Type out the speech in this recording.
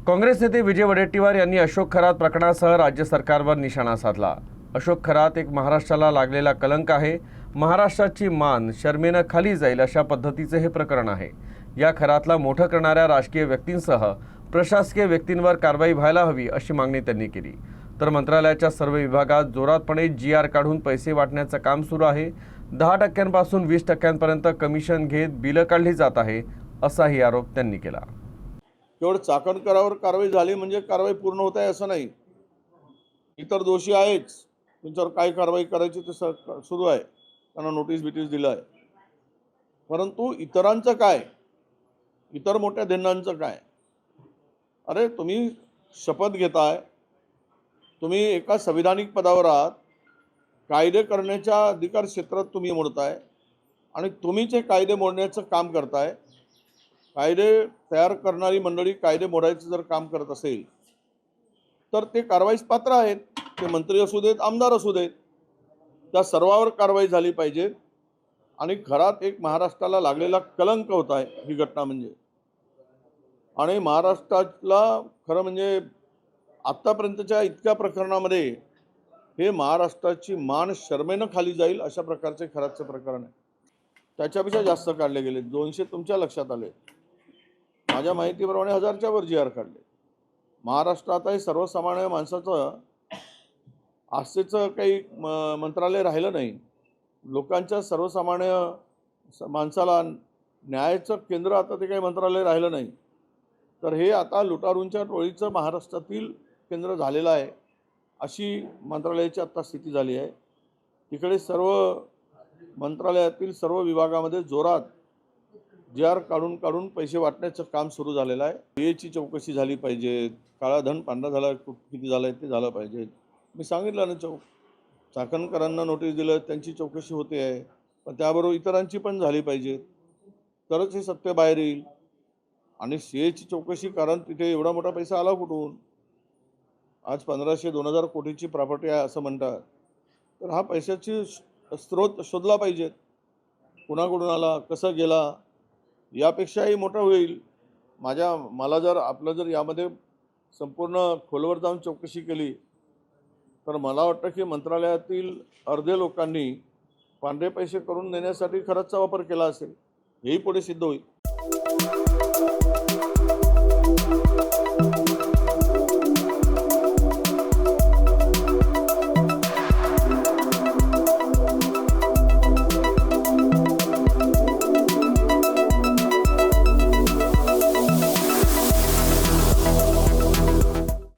काँग्रेस नेते विजय वडेट्टीवार यांनी अशोक खरात प्रकरणासह राज्य सरकारवर निशाणा साधला। अशोक खरात एक महाराष्ट्राला लागलेला कलंक आहे। महाराष्ट्राची मान शर्मेनं खाली जाईल अशा पद्धतीचे हे प्रकरण आहे। या खरातला मोठं करणाऱ्या राजकीय व्यक्तींसह प्रशासकीय व्यक्तींवर कारवाई व्हायला हवी अशी मागणी त्यांनी केली। तर मंत्रालयाच्या सर्व विभागात जोरातपणे GR काढून पैसे वाटण्याचं काम सुरू आहे। 10% पासून 20% कमिशन घेत बिलं काढली जात आहे असाही आरोप त्यांनी केला। केवळ चाकणकरावर कारवाई झाली म्हणजे कारवाई पूर्ण होत आहे असं नाही। इतर दोषी आहेच, त्यांच्यावर काय कारवाई करायची ते सुरू आहे, त्यांना नोटीस दिलं आहे। परंतु इतरांचं काय, इतर मोठ्या धिन्नांचं काय? अरे तुम्ही शपथ घेताय, तुम्ही एका संविधानिक पदावर आहात, कायदे करण्याच्या अधिकार क्षेत्रात तुम्ही मोडताय आणि तुम्हीच हे कायदे मोडण्याचं काम करताय। कायदे तयार करणारी मंडळी कायदे मोडायचं जर काम करत असेल तर ते कारवाईस पात्र आहेत। ते मंत्री असू देत, आमदार असू देत, त्या सर्वांवर कारवाई झाली पाहिजे। आणि खरात एक महाराष्ट्राला लागलेला कलंक होत आहे ही घटना म्हणजे। आणि महाराष्ट्राला खरं म्हणजे आत्तापर्यंतच्या इतक्या प्रकरणामध्ये हे महाराष्ट्राची मान शर्मेनं खाली जाईल अशा प्रकारचे खरातचे प्रकरण आहे। त्याच्यापेक्षा जास्त काढले गेले, 200 तुमच्या लक्षात आले। माझ्या माहितीप्रमाणे 1000च्या वर GR काढले। महाराष्ट्रात हे सर्वसामान्य माणसाचं आस्थेचं काही मंत्रालय राहिलं नाही। लोकांच्या सर्वसामान्य माणसाला न्यायाचं केंद्र आता ते काही मंत्रालय राहिलं नाही। तर हे आता लुटारूंच्या टोळीचं महाराष्ट्रातील केंद्र झालेलं आहे अशी मंत्रालयाची आता स्थिती झाली आहे। तिकडे सर्व मंत्रालयातील सर्व विभागामध्ये जोरात GR काढून पैसे वाटण्याचं काम सुरू झालेलं आहे। याची चौकशी झाली पाहिजे, काळा धन पांढरा झाला किती झालाय ते झालं पाहिजे। मी सांगितलं ना, चाकणकरांना नोटीस दिलं, त्यांची चौकशी होते आहे, पण त्याबरोबर इतरांची पण झाली पाहिजे, तरच हे सत्य बाहेर येईल। आणि CAची चौकशी, कारण तिथे एवढा मोठा पैसा आला कुठून? आज 1500-2000 कोटीची प्रॉपर्टी आहे असं म्हणतात, तर हा पैशाची स्रोत शोधला पाहिजे। कुणाकडून आला, कसं गेला, यापेक्षाही मोठं होईल। मला जर आपलं जर यामध्ये संपूर्ण खोलवर जाऊन चौकशी केली तर मला वाटतं की मंत्रालयातील अर्धे लोकांनी पांढरे पैसे करून देण्यासाठी खरंच वापर केला असेल, हेही पुढे सिद्ध होईल।